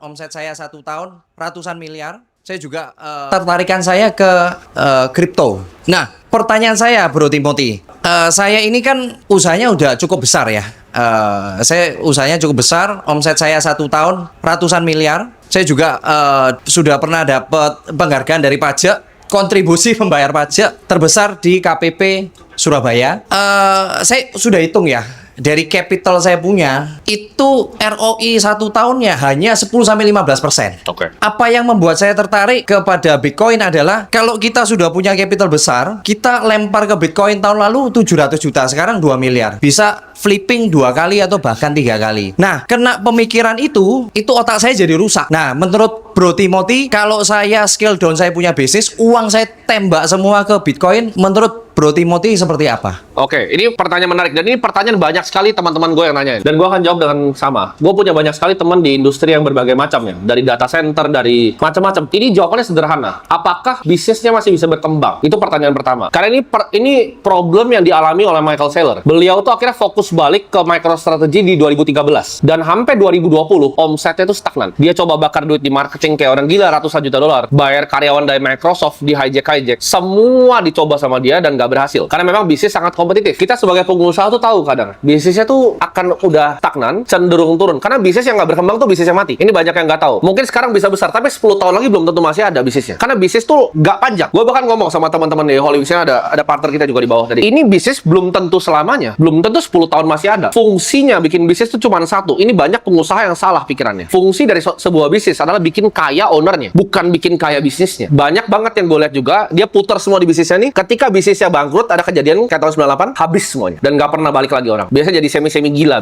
Omset saya 1 tahun ratusan miliar. Saya juga tertarikan saya ke kripto. Nah, pertanyaan saya, Bro Timothy, saya ini kan usahanya udah cukup besar ya. Saya usahanya cukup besar. Omset saya 1 tahun ratusan miliar. Saya juga sudah pernah dapat penghargaan dari pajak, kontribusi membayar pajak terbesar di KPP Surabaya. Saya sudah hitung ya. Dari capital saya punya, itu ROI 1 tahunnya hanya 10-15%. Oke. Apa yang membuat saya tertarik kepada Bitcoin adalah kalau kita sudah punya capital besar, kita lempar ke Bitcoin tahun lalu 700 juta, sekarang 2 miliar. Bisa flipping 2 kali atau bahkan 3 kali. Nah, kena pemikiran itu otak saya jadi rusak. Nah, menurut Bro Timothy, kalau saya scale down saya punya bisnis, uang saya tembak semua ke Bitcoin, menurut Bro Timothy seperti apa? Oke, ini pertanyaan menarik. Dan ini pertanyaan banyak sekali teman-teman gue yang nanyain. Dan gue akan jawab dengan sama. Gue punya banyak sekali teman di industri yang berbagai macam ya. Dari data center, dari macam-macam. Ini jawabannya sederhana. Apakah bisnisnya masih bisa berkembang? Itu pertanyaan pertama. Karena ini problem yang dialami oleh Michael Saylor. Beliau tuh akhirnya fokus balik ke MicroStrategy di 2013. Dan sampai 2020, omsetnya itu stagnan. Dia coba bakar duit di marketing kayak orang gila, ratusan juta dolar. Bayar karyawan dari Microsoft, di hijack. Semua dicoba sama dia dan gak berhasil. Karena memang bisnis sangat kompetitif. Kita sebagai pengusaha tuh tahu kadang bisnisnya tuh akan udah stagnan, cenderung turun. Karena bisnis yang nggak berkembang tuh bisnis yang mati. Ini banyak yang nggak tahu. Mungkin sekarang bisa besar, tapi 10 tahun lagi belum tentu masih ada bisnisnya. Karena bisnis tuh nggak panjang. Gue bahkan ngomong sama teman-teman di Hollywood, ada partner kita juga di bawah tadi. Ini bisnis belum tentu selamanya. Belum tentu 10 tahun masih ada. Fungsinya bikin bisnis tuh cuma satu. Ini banyak pengusaha yang salah pikirannya. Fungsi dari sebuah bisnis adalah bikin kaya ownernya, bukan bikin kaya bisnisnya. Banyak banget yang gue lihat juga, dia putar semua di bisnisnya nih. Ketika bisnisnya bangkrut, ada kejadian kayak tahun 98, habis semuanya. Dan nggak pernah balik lagi orang. Biasanya jadi semi-semi gila.